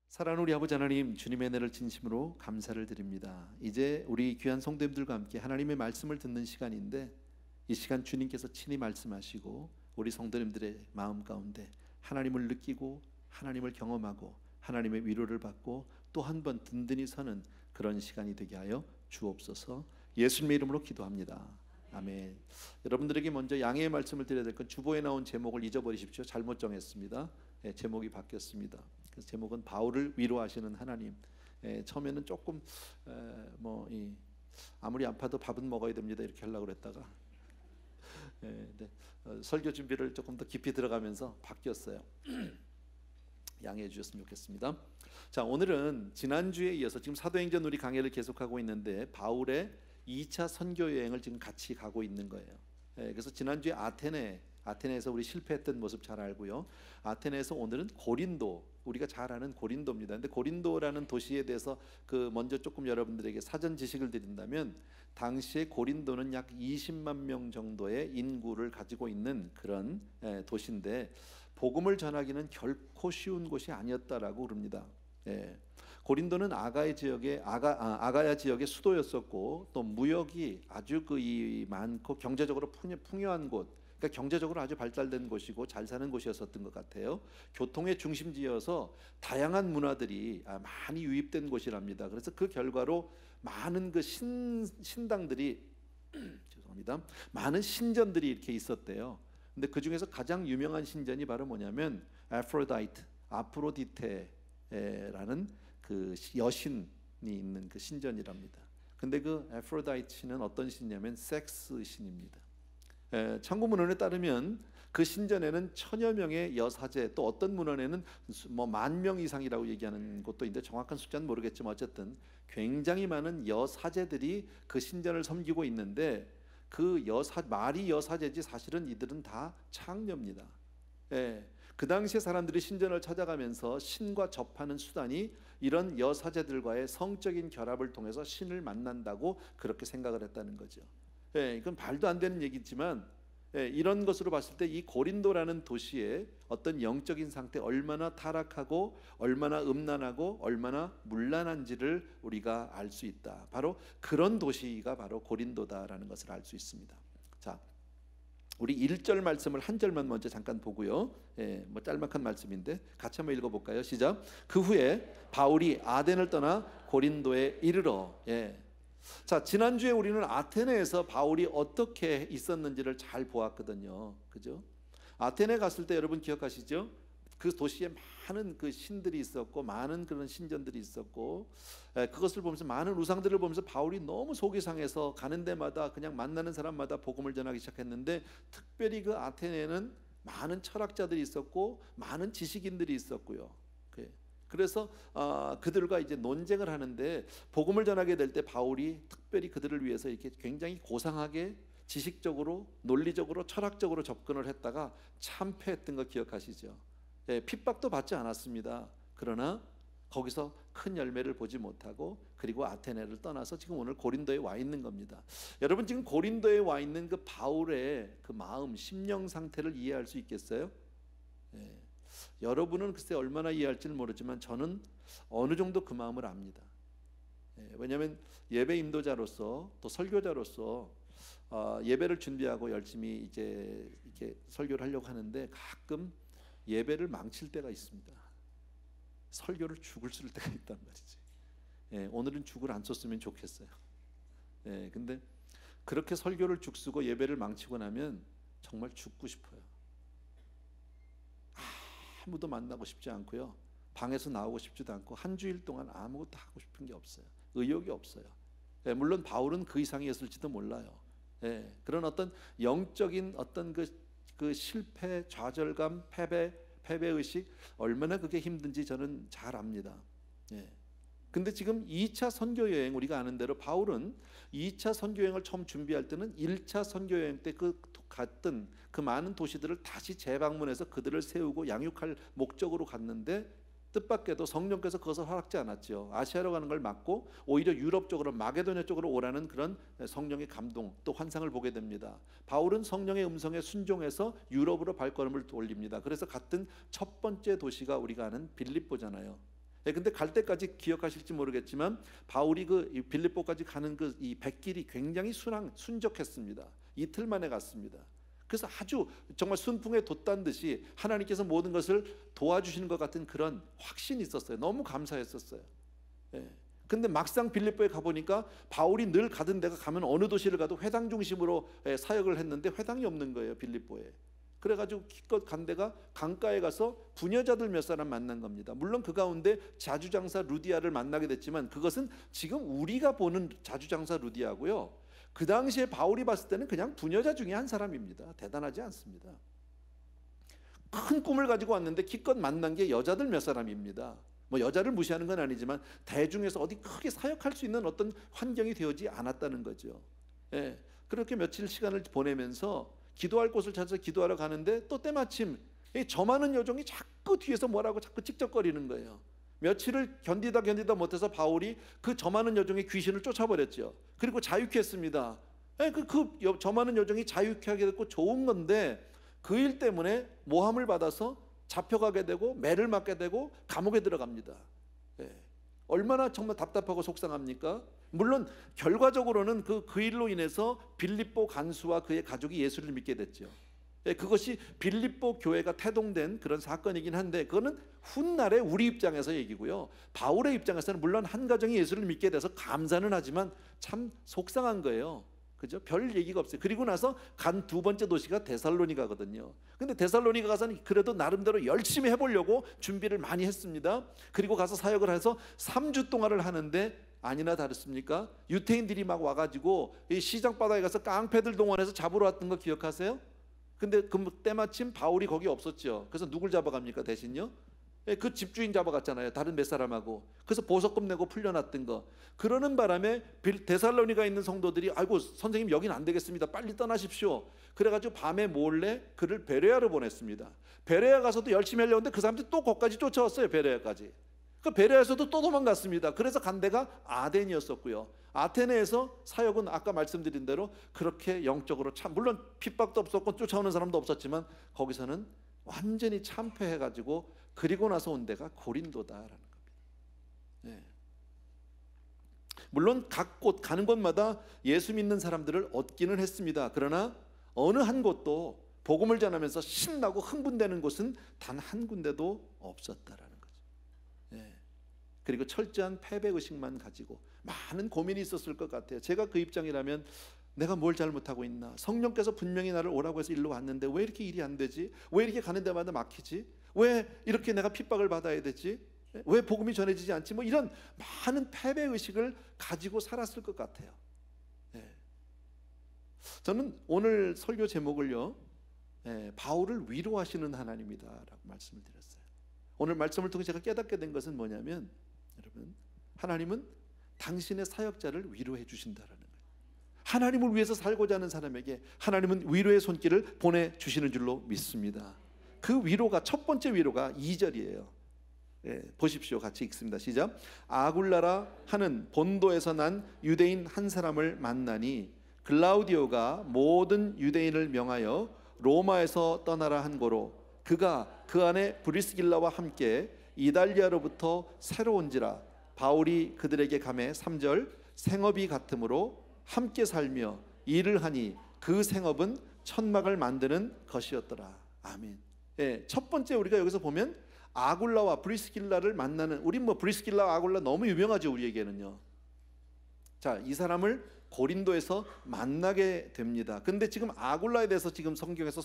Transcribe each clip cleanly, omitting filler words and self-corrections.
사랑하는 우리 아버지 하나님, 주님의 은혜를 진심으로 감사를 드립니다. 이제 우리 귀한 성도님들과 함께 하나님의 말씀을 듣는 시간인데, 이 시간 주님께서 친히 말씀하시고 우리 성도님들의 마음 가운데 하나님을 느끼고 하나님을 경험하고 하나님의 위로를 받고 또 한 번 든든히 서는 그런 시간이 되게 하여 주옵소서. 예수님의 이름으로 기도합니다. 아멘. 여러분들에게 먼저 양해의 말씀을 드려야 될 건, 주보에 나온 제목을 잊어버리십시오. 잘못 정했습니다. 제목이 바뀌었습니다. 그래서 제목은 바울을 위로하시는 하나님. 처음에는 조금 아무리 아파도 밥은 먹어야 됩니다 이렇게 하려고 그랬다가 설교 준비를 조금 더 깊이 들어가면서 바뀌었어요. 양해해 주셨으면 좋겠습니다. 자, 오늘은 지난주에 이어서 지금 사도행전 우리 강해를 계속하고 있는데, 바울의 2차 선교 여행을 지금 같이 가고 있는 거예요. 그래서 지난주에 아테네에서 우리 실패했던 모습 잘 알고요. 아테네에서 오늘은 고린도, 우리가 잘 아는 고린도입니다. 근데 고린도라는 도시에 대해서 먼저 조금 여러분들에게 사전 지식을 드린다면, 당시에 고린도는 약 20만 명 정도의 인구를 가지고 있는 그런 도시인데, 복음을 전하기는 결코 쉬운 곳이 아니었다라고 그럽니다. 고린도는 아가야 지역의 수도였었고, 또 무역이 아주 많고 경제적으로 풍요한 곳, 그러니까 경제적으로 아주 발달된 곳이고 잘 사는 곳이었었던 것 같아요. 교통의 중심지여서 다양한 문화들이 많이 유입된 곳이랍니다. 그래서 그 결과로 많은 신당들이 죄송합니다. 많은 신전들이 이렇게 있었대요. 근데 그 중에서 가장 유명한 신전이 바로 뭐냐면 아프로디테라는 그 여신이 있는 그 신전이랍니다. 근데 그 아프로다이트 신은 어떤 신이냐면 섹스 신입니다. 참고 문헌에 따르면 그 신전에는 1000여 명의 여사제, 또 어떤 문헌에는 10,000명 이상이라고 얘기하는 곳도 있는데 정확한 숫자는 모르겠지만 어쨌든 굉장히 많은 여사제들이 그 신전을 섬기고 있는데, 말이 여사제지 사실은 이들은 다 창녀입니다. 그 당시에 사람들이 신전을 찾아가면서 신과 접하는 수단이 이런 여사제들과의 성적인 결합을 통해서 신을 만난다고 그렇게 생각을 했다는 거죠. 이건 말도 안 되는 얘기지만, 이런 것으로 봤을 때 이 고린도라는 도시의 어떤 영적인 상태, 얼마나 타락하고 얼마나 음란하고 얼마나 문란한지를 우리가 알 수 있다. 바로 그런 도시가 바로 고린도다라는 것을 알 수 있습니다. 자, 우리 1절 말씀을 한 절만 먼저 잠깐 보고요. 짤막한 말씀인데 같이 한번 읽어볼까요? 시작. 그 후에 바울이 아덴을 떠나 고린도에 이르러. 자, 지난주에 우리는 아테네에서 바울이 어떻게 있었는지를 잘 보았거든요. 그죠? 아테네 갔을 때 여러분 기억하시죠? 그 도시에 많은 그 신들이 있었고 많은 그런 신전들이 있었고, 그것을 보면서, 많은 우상들을 보면서 바울이 너무 속이 상해서 가는 데마다 그냥 만나는 사람마다 복음을 전하기 시작했는데, 특별히 그 아테네는 많은 철학자들이 있었고 많은 지식인들이 있었고요. 그래서 그들과 이제 논쟁을 하는데, 복음을 전하게 될 때 바울이 특별히 그들을 위해서 이렇게 굉장히 고상하게 지식적으로, 논리적으로, 철학적으로 접근을 했다가 참패했던 거 기억하시죠? 핍박도 받지 않았습니다. 그러나 거기서 큰 열매를 보지 못하고, 그리고 아테네를 떠나서 지금 오늘 고린도에 와 있는 겁니다. 여러분, 지금 고린도에 와 있는 그 바울의 그 마음, 심령 상태를 이해할 수 있겠어요? 여러분은 글쎄 얼마나 이해할지는 모르지만 저는 어느 정도 그 마음을 압니다. 왜냐하면 예배 인도자로서 또 설교자로서 예배를 준비하고 열심히 이제 이렇게 설교를 하려고 하는데, 가끔 예배를 망칠 때가 있습니다. 설교를 죽을 쓸 때가 있단 말이지. 오늘은 죽을 안 썼으면 좋겠어요. 근데 그렇게 설교를 죽쓰고 예배를 망치고 나면 정말 죽고 싶어요. 아무도 만나고 싶지 않고요, 방에서 나오고 싶지도 않고, 한 주일 동안 아무것도 하고 싶은 게 없어요. 의욕이 없어요. 물론 바울은 그 이상이었을지도 몰라요. 그런 어떤 영적인 어떤 그 실패, 좌절감, 패배의식, 얼마나 그게 힘든지 저는 잘 압니다. 근데 지금 2차 선교 여행, 우리가 아는 대로 바울은 2차 선교 여행을 처음 준비할 때는 1차 선교 여행 때 갔던 그 많은 도시들을 다시 재방문해서 그들을 세우고 양육할 목적으로 갔는데, 뜻밖에도 성령께서 그것을 허락지 않았죠. 아시아로 가는 걸 막고 오히려 유럽 쪽으로, 마게도냐 쪽으로 오라는 그런 성령의 감동, 또 환상을 보게 됩니다. 바울은 성령의 음성에 순종해서 유럽으로 발걸음을 올립니다. 그래서 갔던 첫 번째 도시가 우리가 아는 빌립보잖아요. 근데 갈 때까지 기억하실지 모르겠지만 바울이 그 빌립보까지 가는 그 이 백길이 굉장히 순적했습니다. 이틀 만에 갔습니다. 그래서 아주 정말 순풍에 돛단 듯이 하나님께서 모든 것을 도와주시는 것 같은 그런 확신이 있었어요. 너무 감사했었어요. 근데 막상 빌립보에 가보니까 바울이 늘 가던 데가 가면 어느 도시를 가도 회당 중심으로 사역을 했는데 회당이 없는 거예요, 빌립보에. 그래가지고 기껏 간 데가 강가에 가서 부녀자들 몇 사람 만난 겁니다. 물론 그 가운데 자주장사 루디아를 만나게 됐지만 그것은 지금 우리가 보는 자주장사 루디아고요, 그 당시에 바울이 봤을 때는 그냥 부녀자 중에 한 사람입니다. 대단하지 않습니다. 큰 꿈을 가지고 왔는데 기껏 만난 게 여자들 몇 사람입니다. 뭐 여자를 무시하는 건 아니지만 대중에서 어디 크게 사역할 수 있는 어떤 환경이 되어지 않았다는 거죠. 그렇게 며칠 시간을 보내면서 기도할 곳을 찾아서 기도하러 가는데 또 때마침 저 많은 여종이 자꾸 뒤에서 뭐라고 자꾸 찍적거리는 거예요. 며칠을 견디다 못해서 바울이 그 저 많은 여종의 귀신을 쫓아버렸죠. 그리고 자유케 했습니다. 저 많은 여종이 자유케 하게 됐고 좋은 건데 그 일 때문에 모함을 받아서 잡혀가게 되고 매를 맞게 되고 감옥에 들어갑니다. 얼마나 정말 답답하고 속상합니까? 물론 결과적으로는 그 일로 인해서 빌립보 간수와 그의 가족이 예수를 믿게 됐죠. 그것이 빌립보 교회가 태동된 그런 사건이긴 한데 그거는 훗날에 우리 입장에서 얘기고요, 바울의 입장에서는 물론 한 가정이 예수를 믿게 돼서 감사는 하지만 참 속상한 거예요. 그죠? 별 얘기가 없어요. 그리고 나서 간 두 번째 도시가 데살로니가거든요. 근데 데살로니가 가서는 그래도 나름대로 열심히 해보려고 준비를 많이 했습니다. 그리고 가서 사역을 해서 3주 동안을 하는데 아니나 다릅니까? 유태인들이 막 와가지고 이 시장 바닥에 가서 깡패들 동원해서 잡으러 왔던 거 기억하세요? 근데 때마침 바울이 거기 없었죠. 그래서 누굴 잡아갑니까 대신요? 그 집주인 잡아갔잖아요, 다른 몇 사람하고. 그래서 보석금 내고 풀려났던 거. 그러는 바람에 데살로니가 있는 성도들이 아이고 선생님 여긴 안 되겠습니다, 빨리 떠나십시오. 그래가지고 밤에 몰래 그를 베레아로 보냈습니다. 베레아 가서도 열심히 하려고 했는데 그 사람들이 또 거기까지 쫓아왔어요. 베레아까지. 그 베레아에서도 또 도망갔습니다. 그래서 간 데가 아덴이었었고요. 아테네에서 사역은 아까 말씀드린 대로 그렇게 영적으로 참, 물론 핍박도 없었고 쫓아오는 사람도 없었지만 거기서는 완전히 참패해가지고 그리고 나서 온 데가 고린도다라는 겁니다. 물론 각 곳 가는 곳마다 예수 믿는 사람들을 얻기는 했습니다. 그러나 어느 한 곳도 복음을 전하면서 신나고 흥분되는 곳은 단 한 군데도 없었다라는 거죠. 그리고 철저한 패배의식만 가지고 많은 고민이 있었을 것 같아요. 제가 그 입장이라면 내가 뭘 잘못하고 있나? 성령께서 분명히 나를 오라고 해서 일로 왔는데 왜 이렇게 일이 안 되지? 왜 이렇게 가는 데마다 막히지? 왜 이렇게 내가 핍박을 받아야 되지? 왜 복음이 전해지지 않지? 뭐 이런 많은 패배의식을 가지고 살았을 것 같아요. 저는 오늘 설교 제목을요, 바울을 위로하시는 하나님이다 라고 말씀을 드렸어요. 오늘 말씀을 통해 제가 깨닫게 된 것은 뭐냐면, 여러분, 하나님은 당신의 사역자를 위로해 주신다라는 거예요. 하나님을 위해서 살고자 하는 사람에게 하나님은 위로의 손길을 보내주시는 줄로 믿습니다. 그 위로가, 첫 번째 위로가 2절이에요. 보십시오. 같이 읽습니다. 시작. 아굴라라 하는 본도에서 난 유대인 한 사람을 만나니 글라우디오가 모든 유대인을 명하여 로마에서 떠나라 한 고로 그가 그 안에 브리스길라와 함께 이달리아로부터 새로 온지라. 바울이 그들에게 가매 3절 생업이 같으므로 함께 살며 일을 하니 그 생업은 천막을 만드는 것이었더라. 아멘. 첫 번째 우리가 여기서 보면 아굴라와 브리스길라를 만나는, 우리 뭐 브리스길라 아굴라 너무 유명하죠, 우리에게는요. 자, 이 사람을 고린도에서 만나게 됩니다. 근데 지금 아굴라에 대해서 지금 성경에서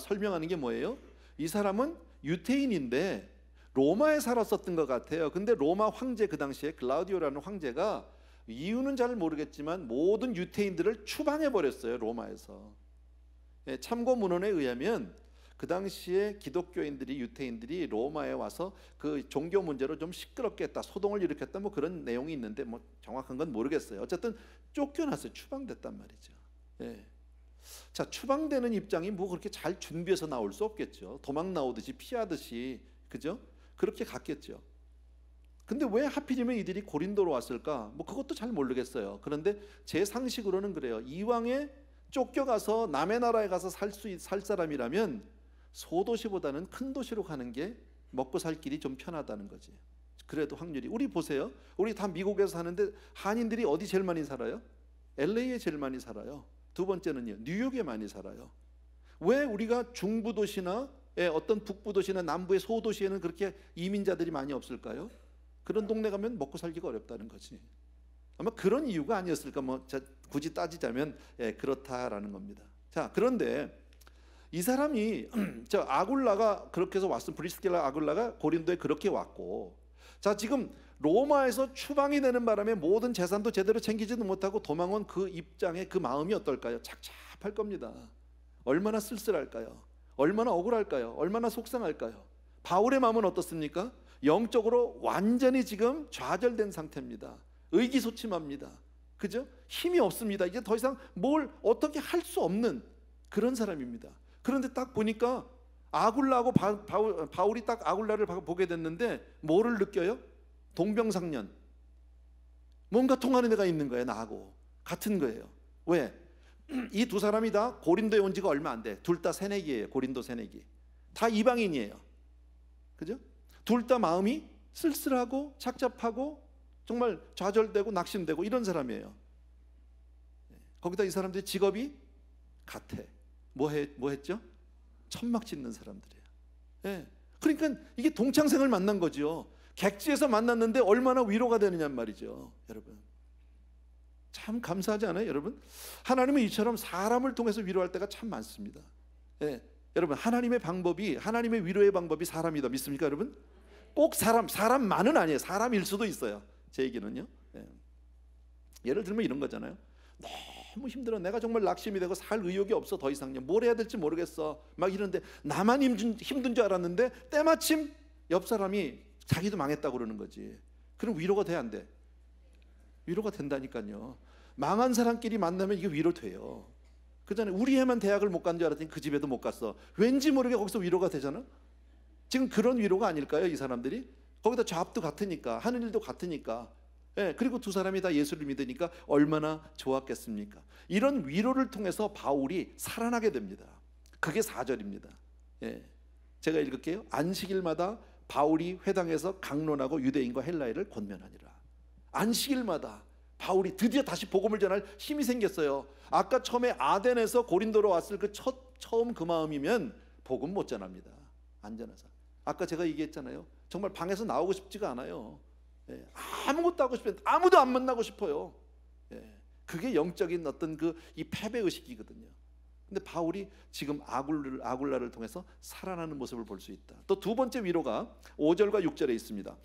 설명하는 게 뭐예요? 이 사람은 유태인인데 로마에 살았었던 것 같아요. 근데 로마 황제, 그 당시에 글라우디오라는 황제가 이유는 잘 모르겠지만 모든 유태인들을 추방해 버렸어요, 로마에서. 참고 문헌에 의하면 그 당시에 기독교인들이, 유태인들이 로마에 와서 그 종교 문제로 좀 시끄럽게 했다, 소동을 일으켰다, 뭐 그런 내용이 있는데 뭐 정확한 건 모르겠어요. 어쨌든 쫓겨났어요. 추방됐단 말이죠. 자, 추방되는 입장이 뭐 그렇게 잘 준비해서 나올 수 없겠죠. 도망 나오듯이 피하듯이, 그죠? 그렇게 갔겠죠. 근데 왜 하필이면 이들이 고린도로 왔을까? 뭐 그것도 잘 모르겠어요. 그런데 제 상식으로는 그래요. 이왕에 쫓겨가서 남의 나라에 가서 살 사람이라면 소도시보다는 큰 도시로 가는 게 먹고 살 길이 좀 편하다는 거지. 그래도 확률이, 우리 보세요. 우리 다 미국에서 사는데 한인들이 어디 제일 많이 살아요? LA에 제일 많이 살아요. 두 번째는요, 뉴욕에 많이 살아요. 왜 우리가 중부 도시나 어떤 북부 도시나 남부의 소도시에는 그렇게 이민자들이 많이 없을까요? 그런 동네 가면 먹고 살기가 어렵다는 거지. 아마 그런 이유가 아니었을까. 뭐 굳이 따지자면 그렇다라는 겁니다. 자, 그런데 이 사람이 저 아굴라가 그렇게 해서 왔으면, 브리스길라 아굴라가 고린도에 그렇게 왔고, 자, 지금 로마에서 추방이 되는 바람에 모든 재산도 제대로 챙기지도 못하고 도망온 그 입장에 그 마음이 어떨까요? 착잡할 겁니다. 얼마나 쓸쓸할까요? 얼마나 억울할까요? 얼마나 속상할까요? 바울의 마음은 어떻습니까? 영적으로 완전히 지금 좌절된 상태입니다. 의기소침합니다. 그죠? 힘이 없습니다. 이제 더 이상 뭘 어떻게 할 수 없는 그런 사람입니다. 그런데 딱 보니까 아굴라하고 바울이 딱 아굴라를 보게 됐는데 뭐를 느껴요? 동병상련. 뭔가 통하는 데가 있는 거예요. 나하고 같은 거예요. 왜? 이 두 사람이 다 고린도에 온 지가 얼마 안 돼. 둘 다 새내기예요. 고린도 새내기. 다 이방인이에요. 그죠? 둘 다 마음이 쓸쓸하고 착잡하고 정말 좌절되고 낙심되고 이런 사람이에요. 거기다 이 사람들의 직업이 같아. 뭐 했죠? 천막 짓는 사람들이에요. 예. 그러니까 이게 동창생을 만난 거죠. 객지에서 만났는데 얼마나 위로가 되느냐 말이죠. 여러분, 참 감사하지 않아요? 여러분, 하나님은 이처럼 사람을 통해서 위로할 때가 참 많습니다. 예. 여러분, 하나님의 위로의 방법이 사람이다 믿습니까 여러분? 꼭 사람만은 아니에요. 사람일 수도 있어요. 제 얘기는요. 예. 예를 들면 이런 거잖아요. 너무 힘들어. 내가 정말 낙심이 되고 살 의욕이 없어. 더 이상요. 뭘 해야 될지 모르겠어. 막 이런데 나만 힘든 줄 알았는데 때마침 옆 사람이 자기도 망했다고 그러는 거지. 그럼 위로가 돼, 안 돼? 위로가 된다니까요. 망한 사람끼리 만나면 이게 위로돼요. 그전에 우리 애만 대학을 못 간 줄 알았더니 그 집에도 못 갔어. 왠지 모르게 거기서 위로가 되잖아. 지금 그런 위로가 아닐까요? 이 사람들이 거기다 잡도 같으니까, 하는 일도 같으니까. 예, 그리고 두 사람이 다 예수를 믿으니까 얼마나 좋았겠습니까? 이런 위로를 통해서 바울이 살아나게 됩니다. 그게 4절입니다. 예, 제가 읽을게요. 안식일마다 바울이 회당에서 강론하고 유대인과 헬라인을 권면하니라. 안식일마다 바울이 드디어 다시 복음을 전할 힘이 생겼어요. 아까 처음에 아덴에서 고린도로 왔을 그 처음 그 마음이면 복음 못 전합니다. 안전해서. 아까 제가 얘기했잖아요. 정말 방에서 나오고 싶지가 않아요. 예, 아무것도 하고 싶어요. 아무도 안 만나고 싶어요. 예, 그게 영적인 어떤 이 패배 의식이거든요. 근데 바울이 지금 아굴라를 통해서 살아나는 모습을 볼 수 있다. 또 두 번째 위로가 5절과 6절에 있습니다.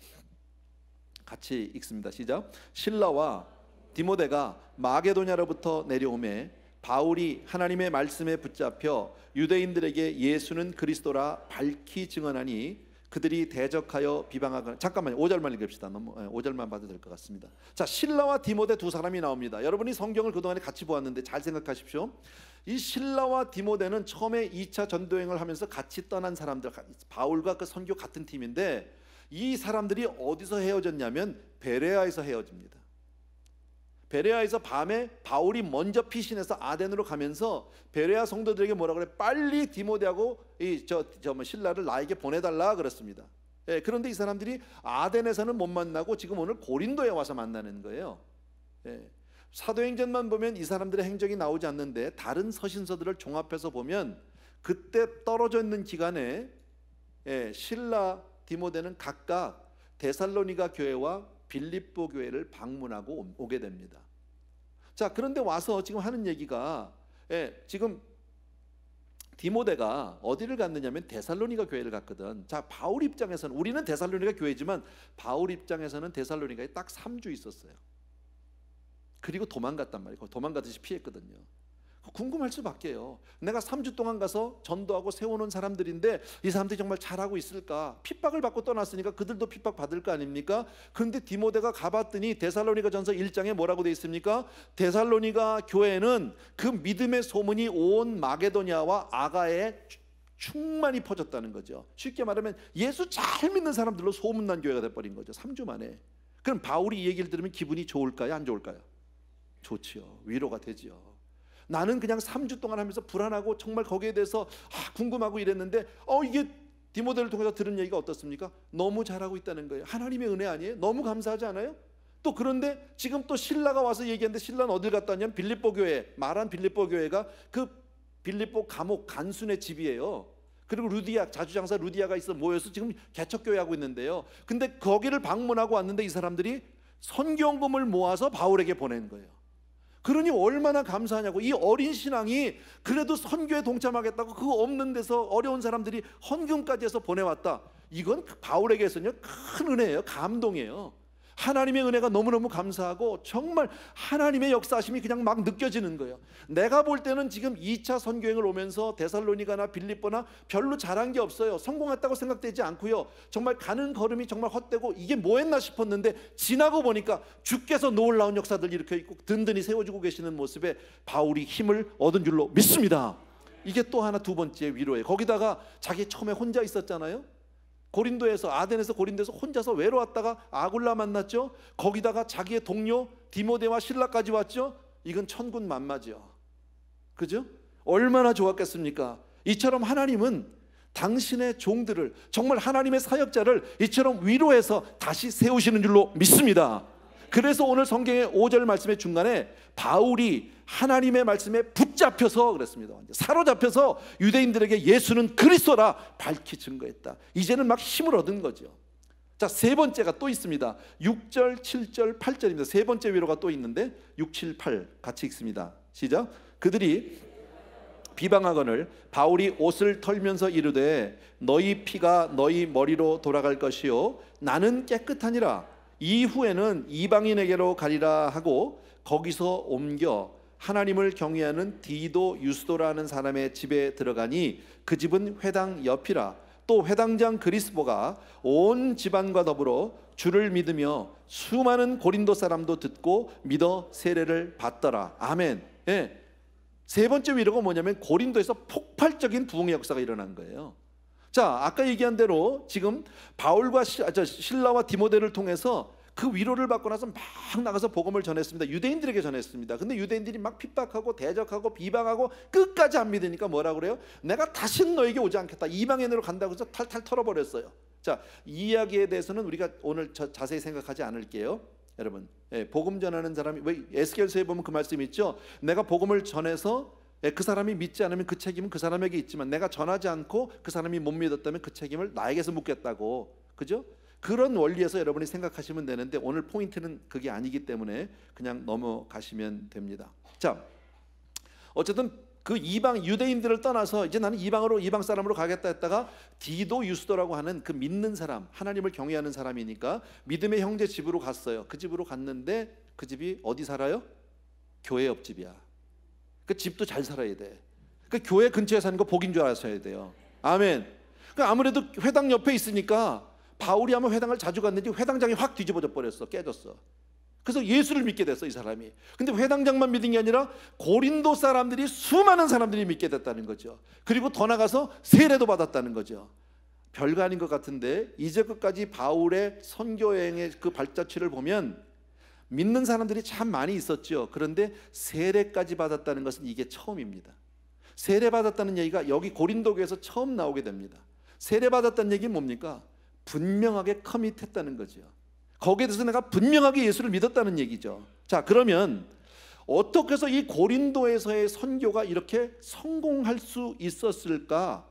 같이 읽습니다. 시작. 실라와 디모데가 마게도냐로부터 내려오매 바울이 하나님의 말씀에 붙잡혀 유대인들에게 예수는 그리스도라 밝히 증언하니 그들이 대적하여 비방하거나. 잠깐만요. 5절만 읽읍시다. 5절만 봐도 될 것 같습니다. 자, 실라와 디모데 두 사람이 나옵니다. 여러분이 성경을 그동안에 같이 보았는데 잘 생각하십시오. 이 실라와 디모데는 처음에 2차 전도행을 하면서 같이 떠난 사람들, 바울과 그 선교 같은 팀인데 이 사람들이 어디서 헤어졌냐면 베레아에서 헤어집니다. 베레아에서 밤에 바울이 먼저 피신해서 아덴으로 가면서 베레아 성도들에게 뭐라 그래? 빨리 디모데하고 실라를 나에게 보내달라 그랬습니다. 예, 그런데 이 사람들이 아덴에서는 못 만나고 지금 오늘 고린도에 와서 만나는 거예요. 예, 사도행전만 보면 이 사람들의 행적이 나오지 않는데 다른 서신서들을 종합해서 보면 그때 떨어져 있는 기간에 실라, 디모데는 각각 데살로니가 교회와 빌립보 교회를 방문하고 오게 됩니다. 자, 그런데 와서 지금 하는 얘기가 지금 디모데가 어디를 갔느냐면 데살로니가 교회를 갔거든. 자, 바울 입장에서는 우리는 데살로니가 교회지만 바울 입장에서는 데살로니가에 딱 3주 있었어요. 그리고 도망갔단 말이에요. 도망가듯이 피했거든요. 궁금할 수밖에요. 내가 3주 동안 가서 전도하고 세워놓은 사람들인데 이 사람들이 정말 잘하고 있을까? 핍박을 받고 떠났으니까 그들도 핍박 받을 거 아닙니까? 그런데 디모데가 가봤더니 데살로니가 전서 1장에 뭐라고 되어 있습니까? 데살로니가 교회는 그 믿음의 소문이 온 마게도냐와 아가에 충만히 퍼졌다는 거죠. 쉽게 말하면 예수 잘 믿는 사람들로 소문난 교회가 돼버린 거죠. 3주 만에. 그럼 바울이 이 얘기를 들으면 기분이 좋을까요? 안 좋을까요? 좋지요. 위로가 되지요. 나는 그냥 3주 동안 하면서 불안하고 정말 거기에 대해서 궁금하고 이랬는데 이게 디모데를 통해서 들은 얘기가 어떻습니까? 너무 잘하고 있다는 거예요. 하나님의 은혜 아니에요? 너무 감사하지 않아요? 또 그런데 지금 또 신라가 와서 얘기하는데 신라는 어딜 갔다 왔냐면 빌립보 교회, 말한 빌립보 교회가 그 빌립보 감옥 간순의 집이에요. 그리고 루디아, 자주장사 루디아가 있어 모여서 지금 개척교회 하고 있는데요. 근데 거기를 방문하고 왔는데 이 사람들이 선교금을 모아서 바울에게 보낸 거예요. 그러니 얼마나 감사하냐고. 이 어린 신앙이 그래도 선교에 동참하겠다고 그 없는 데서 어려운 사람들이 헌금까지 해서 보내왔다. 이건 바울에게서는요 큰 은혜예요. 감동이에요. 하나님의 은혜가 너무너무 감사하고 정말 하나님의 역사하심이 그냥 막 느껴지는 거예요. 내가 볼 때는 지금 2차 선교행을 오면서 데살로니가나 빌립보나 별로 잘한 게 없어요. 성공했다고 생각되지 않고요. 정말 가는 걸음이 정말 헛되고 이게 뭐 했나 싶었는데 지나고 보니까 주께서 놀라운 역사들 일으켜 있고 든든히 세워주고 계시는 모습에 바울이 힘을 얻은 줄로 믿습니다. 이게 또 하나 두 번째 위로예요. 거기다가 자기 처음에 혼자 있었잖아요. 고린도에서 아덴에서 고린도에서 혼자서 외로웠다가 아굴라 만났죠. 거기다가 자기의 동료 디모데와 실라까지 왔죠. 이건 천군만마죠. 그죠? 얼마나 좋았겠습니까? 이처럼 하나님은 당신의 종들을, 정말 하나님의 사역자를 이처럼 위로해서 다시 세우시는 줄로 믿습니다. 그래서 오늘 성경의 5절 말씀의 중간에 바울이 하나님의 말씀에 붙잡혀서 그랬습니다. 사로잡혀서 유대인들에게 예수는 그리스도라 밝히 증거했다. 이제는 막 힘을 얻은 거죠. 자, 세 번째가 또 있습니다. 6절, 7절, 8절입니다. 세 번째 위로가 또 있는데 6, 7, 8 같이 읽습니다. 시작. 그들이 비방하거늘 바울이 옷을 털면서 이르되 너희 피가 너희 머리로 돌아갈 것이요 나는 깨끗하니라. 이후에는 이방인에게로 가리라 하고 거기서 옮겨 하나님을 경외하는 디도 유스도라는 사람의 집에 들어가니 그 집은 회당 옆이라. 또 회당장 그리스보가 온 집안과 더불어 주를 믿으며 수많은 고린도 사람도 듣고 믿어 세례를 받더라. 아멘. 예. 세 번째 위로가 뭐냐면 고린도에서 폭발적인 부흥의 역사가 일어난 거예요. 자, 아까 얘기한 대로 지금 바울과 실라와 디모데를 통해서 그 위로를 받고 나서 막 나가서 복음을 전했습니다. 유대인들에게 전했습니다. 근데 유대인들이 막 핍박하고 대적하고 비방하고 끝까지 안 믿으니까 뭐라고 그래요? 내가 다시는 너에게 오지 않겠다. 이방인으로 간다고 해서 탈탈 털어버렸어요. 자, 이 이야기에 대해서는 우리가 오늘 자세히 생각하지 않을게요. 여러분, 복음 전하는 사람이, 왜 에스겔서에 보면 그 말씀이 있죠. 내가 복음을 전해서 그 사람이 믿지 않으면 그 책임은 그 사람에게 있지만 내가 전하지 않고 그 사람이 못 믿었다면 그 책임을 나에게서 묻겠다고. 그죠? 그런 원리에서 여러분이 생각하시면 되는데 오늘 포인트는 그게 아니기 때문에 그냥 넘어가시면 됩니다. 자, 어쨌든 그 이방 유대인들을 떠나서 이제 나는 이방 사람으로 가겠다 했다가 디도 유스도라고 하는 그 믿는 사람, 하나님을 경외하는 사람이니까 믿음의 형제 집으로 갔어요. 그 집으로 갔는데 그 집이 어디 살아요? 교회 옆집이야. 그 집도 잘 살아야 돼. 그 교회 근처에 사는 거 복인 줄 아셔야 돼요. 아멘. 그 아무래도 회당 옆에 있으니까 바울이 아마 회당을 자주 갔는지 회당장이 확 뒤집어져 버렸어. 깨졌어. 그래서 예수를 믿게 됐어, 이 사람이. 근데 회당장만 믿은 게 아니라 고린도 사람들이, 수많은 사람들이 믿게 됐다는 거죠. 그리고 더 나가서 세례도 받았다는 거죠. 별거 아닌 것 같은데 이제까지 바울의 선교여행의 그 발자취를 보면 믿는 사람들이 참 많이 있었죠. 그런데 세례까지 받았다는 것은 이게 처음입니다. 세례 받았다는 얘기가 여기 고린도 교회에서 처음 나오게 됩니다. 세례 받았다는 얘기는 뭡니까? 분명하게 커밋했다는 거죠. 거기에 대해서 내가 분명하게 예수를 믿었다는 얘기죠. 자, 그러면 어떻게 해서 이 고린도에서의 선교가 이렇게 성공할 수 있었을까?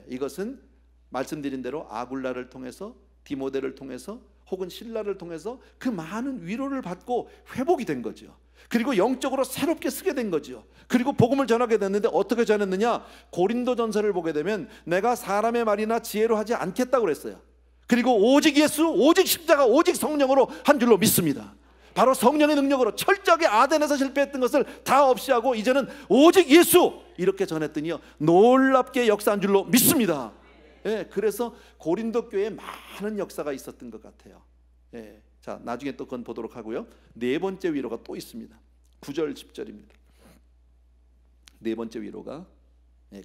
이것은 말씀드린 대로 아굴라를 통해서, 디모데를 통해서, 혹은 실라를 통해서 그 많은 위로를 받고 회복이 된 거죠. 그리고 영적으로 새롭게 쓰게 된 거죠. 그리고 복음을 전하게 됐는데 어떻게 전했느냐? 고린도전서를 보게 되면 내가 사람의 말이나 지혜로 하지 않겠다고 그랬어요. 그리고 오직 예수, 오직 십자가, 오직 성령으로 한 줄로 믿습니다. 바로 성령의 능력으로 철저하게 아덴에서 실패했던 것을 다 없이 하고 이제는 오직 예수 이렇게 전했더니요 놀랍게 역사한 줄로 믿습니다. 그래서 고린도 교회에 많은 역사가 있었던 것 같아요. 자, 나중에 또 그건 보도록 하고요. 네 번째 위로가 또 있습니다. 9절 10절입니다. 네 번째 위로가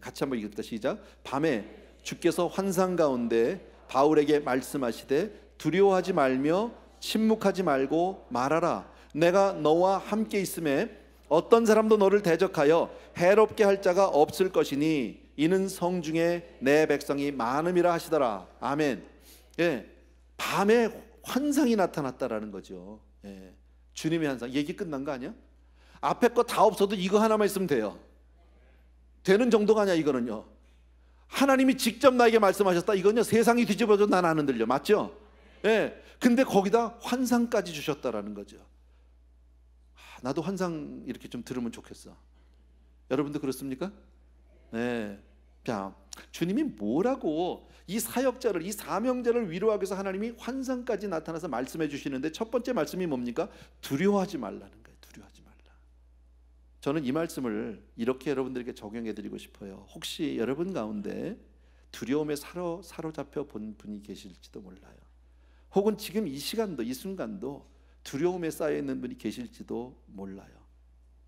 같이 한번 읽읍시다. 시작. 밤에 주께서 환상 가운데 바울에게 말씀하시되 두려워하지 말며 침묵하지 말고 말하라. 내가 너와 함께 있음에 어떤 사람도 너를 대적하여 해롭게 할 자가 없을 것이니 이는 성중에 내 백성이 많음이라 하시더라. 아멘. 예, 밤에 환상이 나타났다라는 거죠. 예, 주님의 환상. 얘기 끝난 거 아니야? 앞에 거 다 없어도 이거 하나만 있으면 돼요. 되는 정도가 아니야. 이거는요, 하나님이 직접 나에게 말씀하셨다. 이건요, 세상이 뒤집어져도 난 안 흔들려. 맞죠? 예, 근데 거기다 환상까지 주셨다라는 거죠. 나도 환상 이렇게 좀 들으면 좋겠어. 여러분도 그렇습니까? 네. 자, 주님이 뭐라고 이 사역자를, 이 사명자를 위로하기 위해서 하나님이 환상까지 나타나서 말씀해 주시는데, 첫 번째 말씀이 뭡니까? 두려워하지 말라는 거예요. 두려워하지 말라. 저는 이 말씀을 이렇게 여러분들에게 적용해 드리고 싶어요. 혹시 여러분 가운데 두려움에 사로잡혀 본 분이 계실지도 몰라요. 혹은 지금 이 시간도, 이 순간도 두려움에 쌓여 있는 분이 계실지도 몰라요.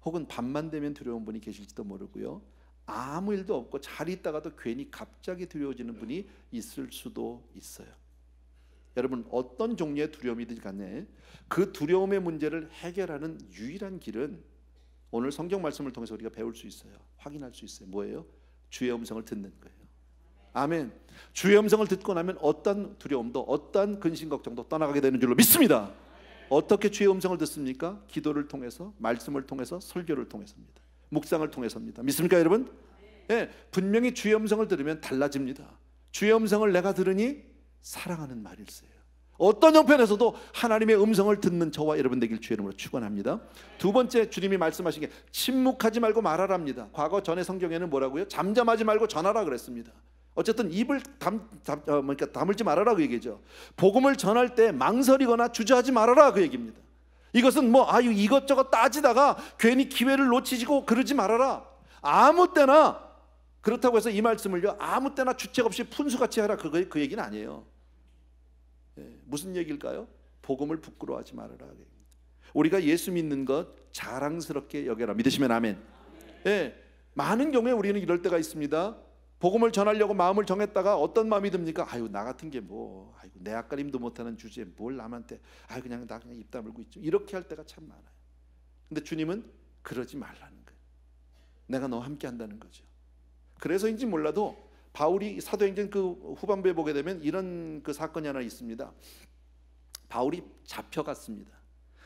혹은 밤만 되면 두려운 분이 계실지도 모르고요, 아무 일도 없고 잘 있다가도 괜히 갑자기 두려워지는 분이 있을 수도 있어요. 여러분, 어떤 종류의 두려움이든 간에 그 두려움의 문제를 해결하는 유일한 길은 오늘 성경 말씀을 통해서 우리가 배울 수 있어요. 확인할 수 있어요. 뭐예요? 주의 음성을 듣는 거예요. 아멘. 주의 음성을 듣고 나면 어떤 두려움도, 어떤 근심 걱정도 떠나가게 되는 줄로 믿습니다. 어떻게 주의 음성을 듣습니까? 기도를 통해서, 말씀을 통해서, 설교를 통해서입니다. 묵상을 통해서입니다. 믿습니까 여러분? 네, 분명히 주의 음성을 들으면 달라집니다. 주의 음성을 내가 들으니 사랑하는 말일세요. 어떤 형편에서도 하나님의 음성을 듣는 저와 여러분 되길 주의 이름으로 축원합니다. 두 번째, 주님이 말씀하신 게 침묵하지 말고 말하랍니다. 과거 전에 성경에는 뭐라고요? 잠잠하지 말고 전하라 그랬습니다. 어쨌든 입을 다물지 말아라 그 얘기죠. 복음을 전할 때 망설이거나 주저하지 말아라 그 얘기입니다. 이것은 이것저것 따지다가 괜히 기회를 놓치고 그러지 말아라. 아무 때나, 그렇다고 해서 이 말씀을요, 아무 때나 주책 없이 푼수같이 하라, 그 얘기는 아니에요. 무슨 얘기일까요? 복음을 부끄러워하지 말아라. 우리가 예수 믿는 것 자랑스럽게 여겨라. 믿으시면 아멘. 많은 경우에 우리는 이럴 때가 있습니다. 복음을 전하려고 마음을 정했다가 어떤 마음이 듭니까? 나 같은 게 내 앞가림도 못하는 주제에 뭘 남한테 그냥 입 다물고 있죠. 이렇게 할 때가 참 많아요. 근데 주님은 그러지 말라는 거예요. 내가 너와 함께 한다는 거죠. 그래서인지 몰라도 바울이 사도행전 그 후반부에 보게 되면 이런 그 사건이 하나 있습니다. 바울이 잡혀갔습니다.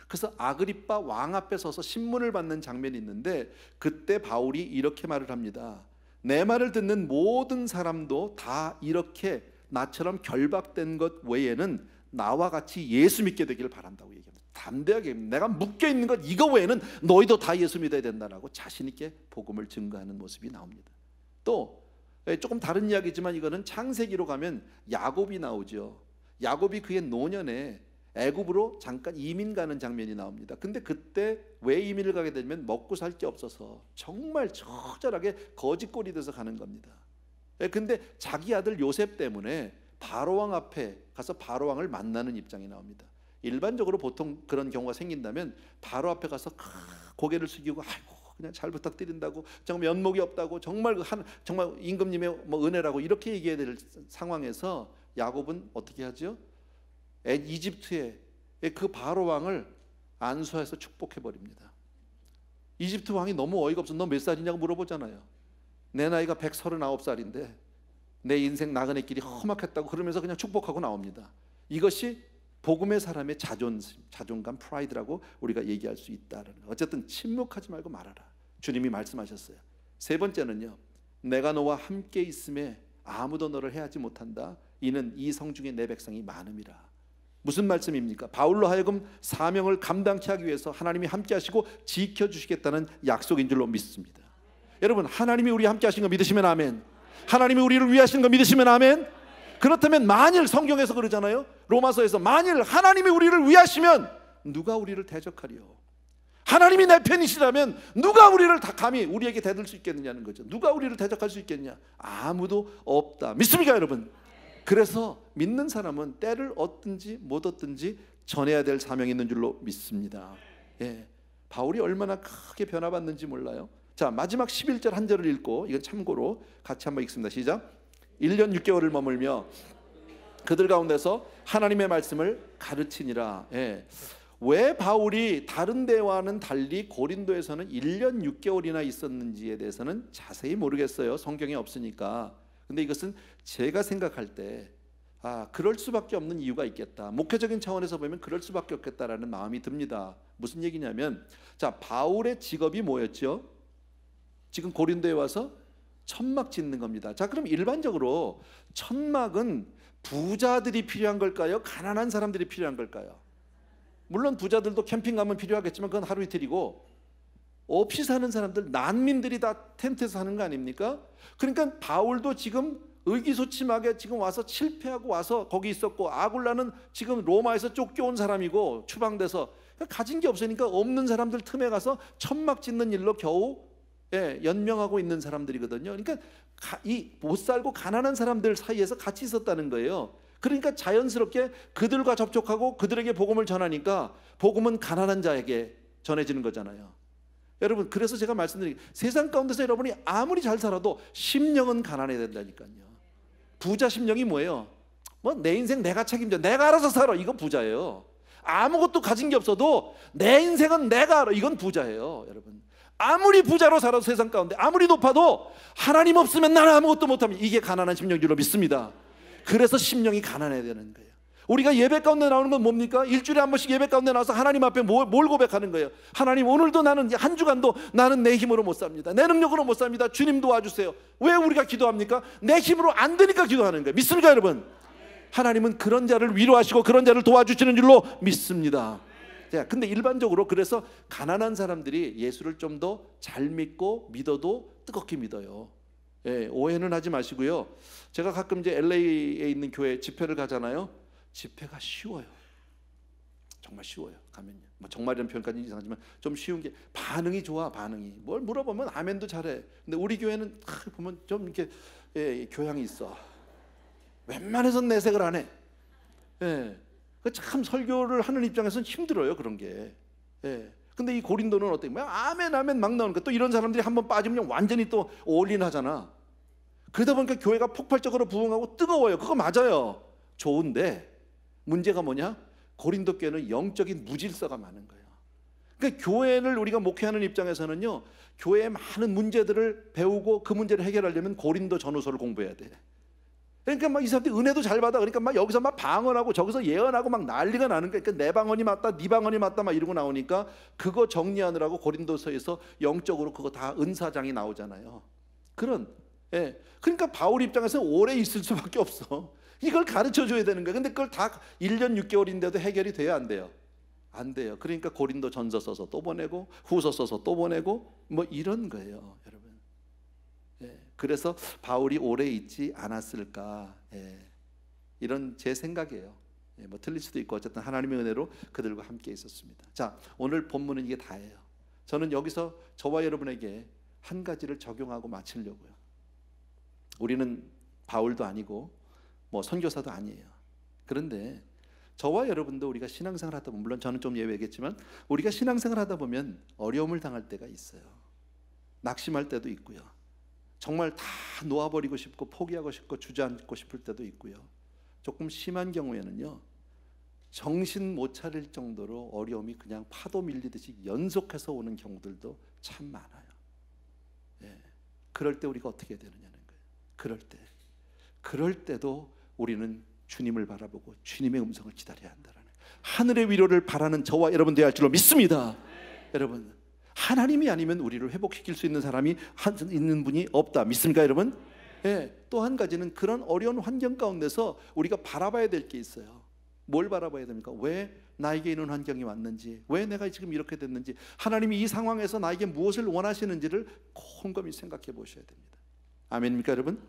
그래서 아그리빠 왕 앞에 서서 신문을 받는 장면이 있는데, 그때 바울이 이렇게 말을 합니다. 내 말을 듣는 모든 사람도 다 이렇게 나처럼 결박된 것 외에는 나와 같이 예수 믿게 되기를 바란다고 얘기합니다. 담대하게, 내가 묶여있는 것 이거 외에는 너희도 다 예수 믿어야 된다라고 자신 있게 복음을 증거하는 모습이 나옵니다. 또 조금 다른 이야기지만 이거는 창세기로 가면 야곱이 나오죠. 야곱이 그의 노년에 애굽으로 잠깐 이민 가는 장면이 나옵니다. 근데 그때 왜 이민을 가게 되면 먹고 살 게 없어서 정말 처절하게 거지꼴이 돼서 가는 겁니다. 근데 자기 아들 요셉 때문에 바로왕 앞에 가서 바로왕을 만나는 입장이 나옵니다. 일반적으로 보통 그런 경우가 생긴다면 바로 앞에 가서 고개를 숙이고 그냥 잘 부탁드린다고, 정말 면목이 없다고, 정말 임금님의 은혜라고 이렇게 얘기해야 될 상황에서 야곱은 어떻게 하죠? 이집트의 그 바로 왕을 안수해서 축복해 버립니다. 이집트 왕이 너무 어이가 없어. 너 몇 살이냐고 물어보잖아요. 내 나이가 139살인데 내 인생 나그네 길이 험악했다고 그러면서 그냥 축복하고 나옵니다. 이것이 복음의 사람의 자존감, 프라이드라고 우리가 얘기할 수 있다는 거예요. 어쨌든 침묵하지 말고 말하라. 주님이 말씀하셨어요. 세 번째는요, 내가 너와 함께 있음에 아무도 너를 해하지 못한다. 이는 이 성중에 내 백성이 많음이라. 무슨 말씀입니까? 바울로 하여금 사명을 감당케 하기 위해서 하나님이 함께 하시고 지켜주시겠다는 약속인 줄로 믿습니다. 여러분, 하나님이 우리 함께 하신 거 믿으시면 아멘. 하나님이 우리를 위하시는 거 믿으시면 아멘. 그렇다면 만일, 성경에서 그러잖아요, 로마서에서, 만일 하나님이 우리를 위하시면 누가 우리를 대적하리요? 하나님이 내 편이시라면 누가 우리를 다 감히 우리에게 대들 수 있겠느냐는 거죠. 누가 우리를 대적할 수 있겠냐? 아무도 없다. 믿습니까 여러분? 그래서 믿는 사람은 때를 얻든지 못 얻든지 전해야 될 사명이 있는 줄로 믿습니다. 바울이 얼마나 크게 변화받는지 몰라요. 자, 마지막 11절 한 절을 읽고, 이건 참고로 같이 한번 읽습니다. 시작. 1년 6개월을 머물며 그들 가운데서 하나님의 말씀을 가르치니라. 왜 바울이 다른 데와는 달리 고린도에서는 1년 6개월이나 있었는지에 대해서는 자세히 모르겠어요. 성경에 없으니까. 근데 이것은 제가 생각할 때 그럴 수밖에 없는 이유가 있겠다. 목회적인 차원에서 보면 그럴 수밖에 없겠다라는 마음이 듭니다. 무슨 얘기냐면, 자, 바울의 직업이 뭐였죠? 지금 고린도에 와서 천막 짓는 겁니다. 자, 그럼 일반적으로 천막은 부자들이 필요한 걸까요? 가난한 사람들이 필요한 걸까요? 물론 부자들도 캠핑 가면 필요하겠지만 그건 하루 이틀이고, 없이 사는 사람들, 난민들이 다 텐트에서 사는 거 아닙니까? 그러니까 바울도 지금 의기소침하게 지금 와서 실패하고 와서 거기 있었고, 아굴라는 지금 로마에서 쫓겨온 사람이고 추방돼서 가진 게 없으니까 없는 사람들 틈에 가서 천막 짓는 일로 겨우 연명하고 있는 사람들이거든요. 그러니까 이 못 살고 가난한 사람들 사이에서 같이 있었다는 거예요. 그러니까 자연스럽게 그들과 접촉하고 그들에게 복음을 전하니까 복음은 가난한 자에게 전해지는 거잖아요. 여러분, 그래서 제가 말씀드린 세상 가운데서 여러분이 아무리 잘 살아도 심령은 가난해야 된다니까요. 부자 심령이 뭐예요? 내 인생 내가 책임져, 내가 알아서 살아, 이건 부자예요. 아무것도 가진 게 없어도 내 인생은 내가 알아, 이건 부자예요. 여러분, 아무리 부자로 살아도 세상 가운데 아무리 높아도 하나님 없으면 나는 아무것도 못합니다. 이게 가난한 심령인 줄로 믿습니다. 그래서 심령이 가난해야 되는 거예요. 우리가 예배 가운데 나오는 건 뭡니까? 일주일에 한 번씩 예배 가운데 나와서 하나님 앞에 뭘 고백하는 거예요? 하나님, 오늘도 나는 한 주간도 나는 내 힘으로 못 삽니다. 내 능력으로 못 삽니다. 주님 도와주세요. 왜 우리가 기도합니까? 내 힘으로 안 되니까 기도하는 거예요. 믿습니까, 여러분? 하나님은 그런 자를 위로하시고 그런 자를 도와주시는 줄로 믿습니다. 자, 근데 일반적으로 그래서 가난한 사람들이 예수를 좀 더 잘 믿고 믿어도 뜨겁게 믿어요. 오해는 하지 마시고요. 제가 가끔 이제 LA에 있는 교회 집회를 가잖아요. 집회가 쉬워요. 정말 쉬워요. 가면요. 정말이라는 표현까지 이상하지만 좀 쉬운 게 반응이 좋아. 반응이 뭘 물어보면 아멘도 잘해. 근데 우리 교회는 보면 좀 이렇게 교양이 있어. 웬만해선 내색을 안 해. 참 설교를 하는 입장에서는 힘들어요, 그런 게. 근데 이 고린도는 어때? 아멘 아멘 막 나오니까 또 이런 사람들이 한번 빠지면 완전히 또 올인하잖아. 그러다 보니까 교회가 폭발적으로 부흥하고 뜨거워요. 그거 맞아요. 좋은데 문제가 뭐냐? 고린도 교회는 영적인 무질서가 많은 거예요. 그러니까 교회를 우리가 목회하는 입장에서는요, 교회의 많은 문제들을 배우고 그 문제를 해결하려면 고린도 전후서를 공부해야 돼. 그러니까 이 사람들이 은혜도 잘 받아. 그러니까 여기서 방언하고 저기서 예언하고 난리가 나는 거야. 그러니까 내 방언이 맞다, 네 방언이 맞다 이러고 나오니까 그거 정리하느라고 고린도서에서 영적으로 그거 다 은사장이 나오잖아요. 그러니까 바울 입장에서 오래 있을 수밖에 없어. 이걸 가르쳐 줘야 되는 거예요. 근데 그걸 다 1년 6개월인데도 해결이 돼야 안 돼요? 안 돼요. 그러니까 고린도 전서 써서 또 보내고 후서 써서 또 보내고 이런 거예요, 여러분. 그래서 바울이 오래 있지 않았을까, 이런 제 생각이에요. 틀릴 수도 있고 어쨌든 하나님의 은혜로 그들과 함께 있었습니다. 자, 오늘 본문은 이게 다예요. 저는 여기서 저와 여러분에게 한 가지를 적용하고 마치려고요. 우리는 바울도 아니고 선교사도 아니에요. 그런데 저와 여러분도 우리가 신앙생활 하다 보면, 물론 저는 좀 예외겠지만 우리가 신앙생활 하다 보면 어려움을 당할 때가 있어요. 낙심할 때도 있고요. 정말 다 놓아버리고 싶고 포기하고 싶고 주저앉고 싶을 때도 있고요. 조금 심한 경우에는요, 정신 못 차릴 정도로 어려움이 그냥 파도 밀리듯이 연속해서 오는 경우들도 참 많아요. 그럴 때 우리가 어떻게 해야 되느냐는 거예요. 그럴 때도 우리는 주님을 바라보고 주님의 음성을 기다려야 한다는, 하늘의 위로를 바라는 저와 여러분 되어야 할 줄로 믿습니다. 여러분, 하나님이 아니면 우리를 회복시킬 수 있는 사람이 있는 분이 없다. 믿습니까, 여러분? 또 한 가지는 그런 어려운 환경 가운데서 우리가 바라봐야 될 게 있어요. 뭘 바라봐야 됩니까? 왜 나에게 이런 환경이 왔는지, 왜 내가 지금 이렇게 됐는지, 하나님이 이 상황에서 나에게 무엇을 원하시는지를 곰곰이 생각해 보셔야 됩니다. 아멘입니까, 여러분?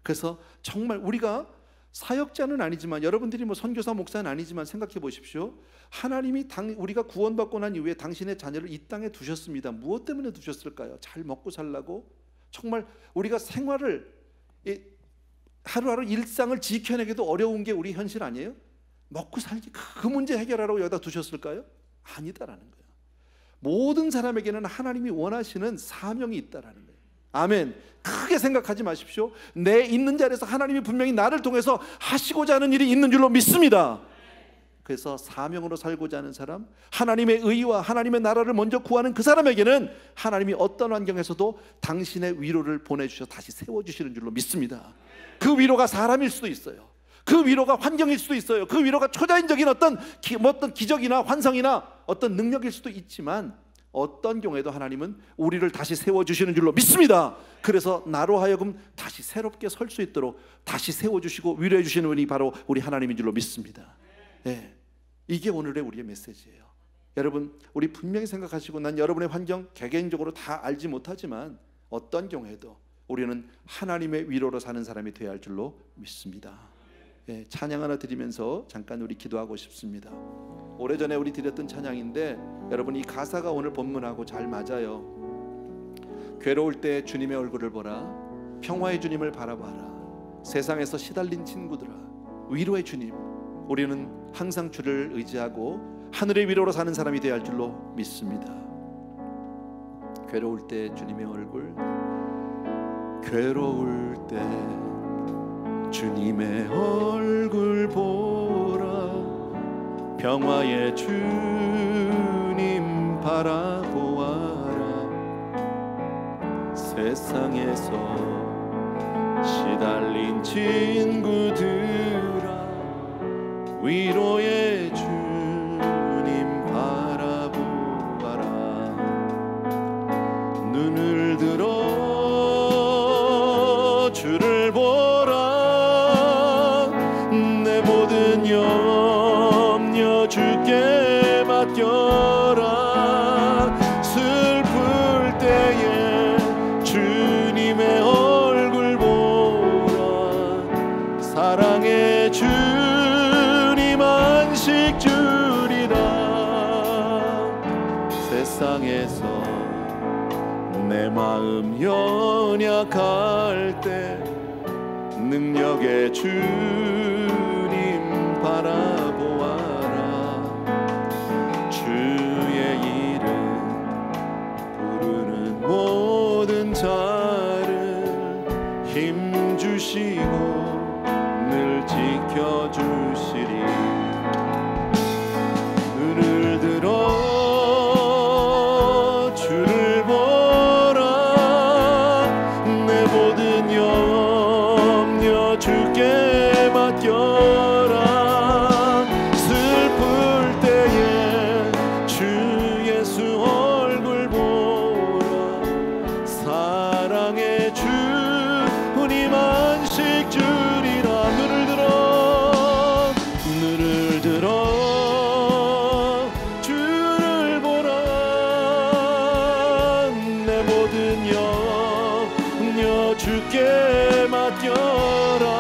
그래서 정말 우리가 사역자는 아니지만, 여러분들이 선교사 목사는 아니지만 생각해 보십시오. 하나님이 우리가 구원받고 난 이후에 당신의 자녀를 이 땅에 두셨습니다. 무엇 때문에 두셨을까요? 잘 먹고 살라고? 정말 우리가 생활을, 하루하루 일상을 지켜내기도 어려운 게 우리 현실 아니에요? 먹고 살기, 그 문제 해결하라고 여기다 두셨을까요? 아니다라는 거예요. 모든 사람에게는 하나님이 원하시는 사명이 있다라는 거예요. 아멘. 크게 생각하지 마십시오. 내 있는 자리에서 하나님이 분명히 나를 통해서 하시고자 하는 일이 있는 줄로 믿습니다. 그래서 사명으로 살고자 하는 사람, 하나님의 의와 하나님의 나라를 먼저 구하는 그 사람에게는 하나님이 어떤 환경에서도 당신의 위로를 보내주셔서 다시 세워주시는 줄로 믿습니다. 그 위로가 사람일 수도 있어요. 그 위로가 환경일 수도 있어요. 그 위로가 초자연적인 어떤 기적이나 환상이나 어떤 능력일 수도 있지만 어떤 경우에도 하나님은 우리를 다시 세워주시는 줄로 믿습니다. 그래서 나로 하여금 다시 새롭게 설 수 있도록 다시 세워주시고 위로해 주시는 분이 바로 우리 하나님인 줄로 믿습니다. 네, 이게 오늘의 우리의 메시지예요. 여러분, 우리 분명히 생각하시고, 난 여러분의 환경 개개인적으로 다 알지 못하지만 어떤 경우에도 우리는 하나님의 위로로 사는 사람이 되어야 할 줄로 믿습니다. 예, 찬양 하나 드리면서 잠깐 우리 기도하고 싶습니다. 오래전에 우리 드렸던 찬양인데 여러분, 이 가사가 오늘 본문하고 잘 맞아요. 괴로울 때 주님의 얼굴을 보라, 평화의 주님을 바라봐라, 세상에서 시달린 친구들아 위로의 주님. 우리는 항상 주를 의지하고 하늘의 위로로 사는 사람이 되어야 할 줄로 믿습니다. 괴로울 때 주님의 얼굴, 괴로울 때 주님의 얼굴 보라, 평화의 주님 바라보아라, 세상에서 시달린 친구들아 위로의 주님 바라보아라. 눈을 들어 주를 보라, 내 모든 염려 주께 맡겨라. 슬플 때에 주님의 얼굴 보라, 사랑의 주님 안식 주리라. 세상에서 내 마음 연약할 때 능력의 주님 바라보아라. 주의 이름 부르는 모든 자를 힘주시고 늘 지켜주시리. 눈을 들어 주를 보라, 내 모든 염려 주께 맡겨라. 슬플 때에 주 예수 얼굴 보라, 사랑의 주님 안식 주리라. 눈을 들어 주를 보라, 내 모든 염려 주께 맡겨라.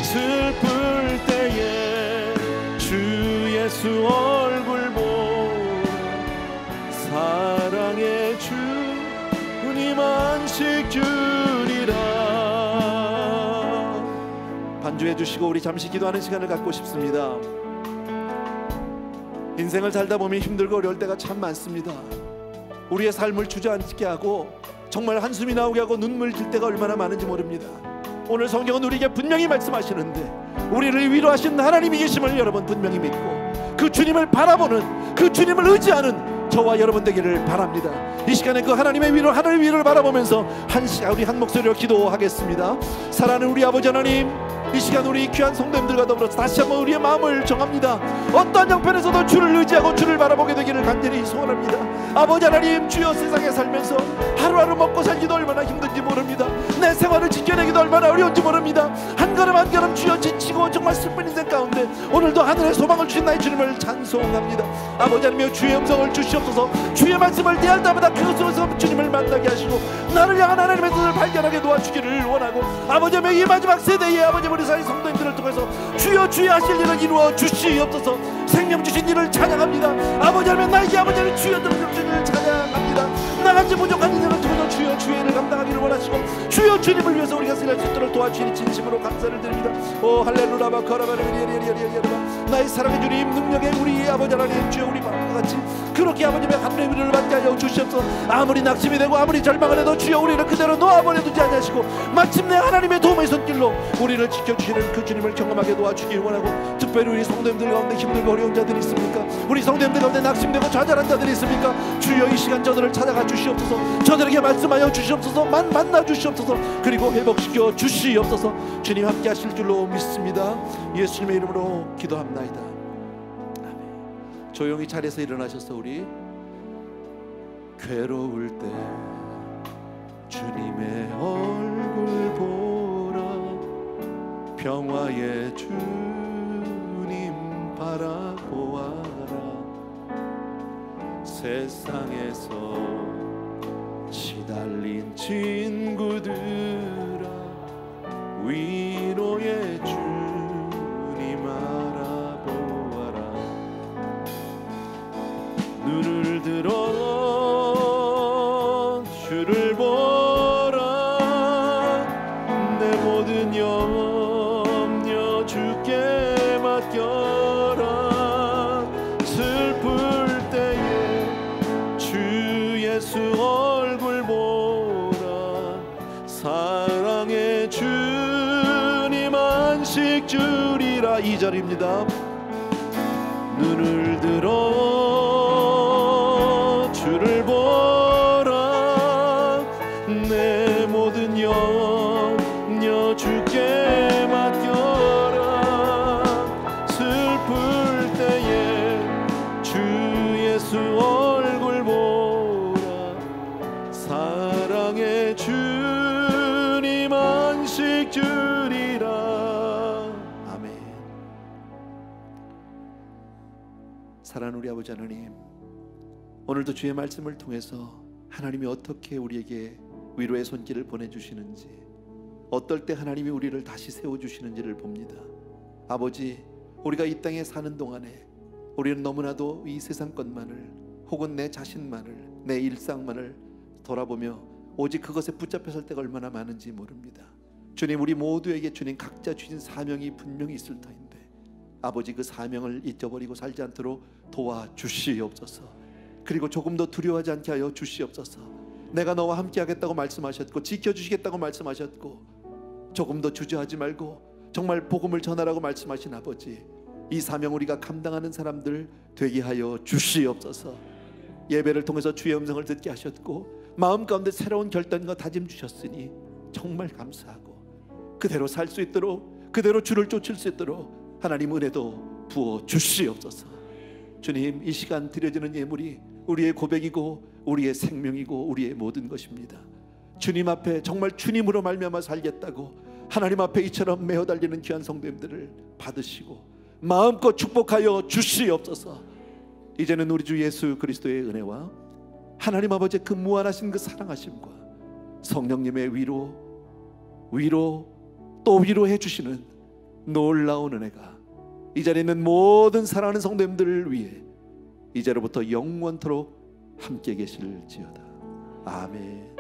슬플 때에 주 예수 얼굴 보라, 사랑의 주님 안식 주리라. 반주해 주시고 우리 잠시 기도하는 시간을 갖고 싶습니다. 인생을 살다 보면 힘들고 어려울 때가 참 많습니다. 우리의 삶을 주저앉게 하고 정말 한숨이 나오게 하고 눈물 질 때가 얼마나 많은지 모릅니다. 오늘 성경은 우리에게 분명히 말씀하시는데 우리를 위로하신 하나님이 계심을 여러분 분명히 믿고 그 주님을 바라보는, 그 주님을 의지하는 저와 여러분 되기를 바랍니다. 이 시간에 그 하나님의 위로, 하늘의 위로를 바라보면서 우리 한 목소리로 기도하겠습니다. 사랑하는 우리 아버지 하나님, 이 시간 우리 귀한 성도님들과 더불어서 다시 한번 우리의 마음을 정합니다. 어떠한 형편에서도 주를 의지하고 주를 바라보게 되기를 간절히 소원합니다. 아버지 하나님, 주여 세상에 살면서 하루하루 먹고 살기도 얼마나 힘든지 모릅니다. 내 생활을 지켜내기도 얼마나 어려운지 모릅니다. 한 걸음 한 걸음 주여 지치고 정말 슬픈 인생 가운데 오늘도 하늘의 소망을 주신 나의 주님을 찬송합니다. 아버지 하나님, 주의 음성을 주시옵소서. 주의 말씀을 대할 때마다 그것으로서 주님을 만나게 하시고 나를 향한 하나님의 뜻을 발견하게 도와주기를 원하고, 아버지 하나님, 이 마지막 세대에 아버지 우리 사이 성도님들을 통해서 주여 주의 하실 일을 이루어 주시옵소서. 생명 주신 이를 찬양합니다. 아버지 하나님, 나에게 아버지 하나님 주여 능력 주신 이를 찬양합니다. 나같이 부족한 인생을 통해서 주여 주의 일을 감당하기를 원하시고 주여 주님을 위해서 우리가 살릴 수 있도록 도와주시니 진심으로 감사를 드립니다. 오 할렐루야 나의 사랑의 주님 능력의 우리 아버지 하나님 주여 우리 마음과 같이 그렇게 아버님의 하늘의 위로를 받게 하여 주시옵소서. 아무리 낙심이 되고 아무리 절망을 해도 주여 우리를 그대로 놓아버려 두지 않으시고 마침내 하나님의 도움의 손길로 우리를 지켜주시는 그 주님을 경험하게 도와주길 원하고, 특별히 우리 성도님들 가운데 힘들고 어려운 자들이 있습니까? 우리 성도님들 가운데 낙심되고 좌절한 자들이 있습니까? 주여 이 시간 저들을 찾아가 주시옵소서. 저들에게 말씀하여 주시옵소서. 만나 주시옵소서. 그리고 회복시켜 주시옵소서. 주님 함께 하실 줄로 믿습니다. 예수님의 이름으로 기도합나이다. 아멘. 조용히 자리에서 일어나셔서 우리 괴로울 때 주님의 얼굴 보라, 평화의 주님 바라보아라. 세상에서 시달린 친구들아, 위로의 주님 알아보아라. 눈을 들어 주를 보라, 내 모든 염려 주께 맡겨라. 슬플 때에 주 예수 얼굴 보라, 사랑의 주님 안식 주리라. 2절입니다. 눈을 들어 주를 보라, 내 모든 염려 주께 맡겨라. 슬플 때에 주 예수 얼굴 보라, 사랑의 주님 안식 주리라. 아멘. 사랑하는 우리 아버지 하나님, 오늘도 주의 말씀을 통해서 하나님이 어떻게 우리에게 위로의 손길을 보내주시는지, 어떨 때 하나님이 우리를 다시 세워주시는지를 봅니다. 아버지, 우리가 이 땅에 사는 동안에 우리는 너무나도 이 세상 것만을, 혹은 내 자신만을, 내 일상만을 돌아보며 오직 그것에 붙잡혀 살 때가 얼마나 많은지 모릅니다. 주님, 우리 모두에게 주님 각자 주신 사명이 분명히 있을 터인데 아버지, 그 사명을 잊어버리고 살지 않도록 도와주시옵소서. 그리고 조금 더 두려워하지 않게 하여 주시옵소서. 내가 너와 함께 하겠다고 말씀하셨고 지켜주시겠다고 말씀하셨고 조금 더 주저하지 말고 정말 복음을 전하라고 말씀하신 아버지, 이 사명 우리가 감당하는 사람들 되게 하여 주시옵소서. 예배를 통해서 주의 음성을 듣게 하셨고 마음 가운데 새로운 결단과 다짐 주셨으니 정말 감사하고 그대로 살 수 있도록, 그대로 주를 쫓을 수 있도록 하나님 은혜도 부어 주시옵소서. 주님, 이 시간 드려지는 예물이 우리의 고백이고 우리의 생명이고 우리의 모든 것입니다. 주님 앞에 정말 주님으로 말미암아 살겠다고 하나님 앞에 이처럼 매어 달리는 귀한 성도님들을 받으시고 마음껏 축복하여 주시옵소서. 이제는 우리 주 예수 그리스도의 은혜와 하나님 아버지의 그 무한하신 그 사랑하심과 성령님의 위로 또 위로해 주시는 놀라운 은혜가 이 자리에 있는 모든 사랑하는 성도님들을 위해 이제로부터 영원토록 함께 계실지어다. 아멘.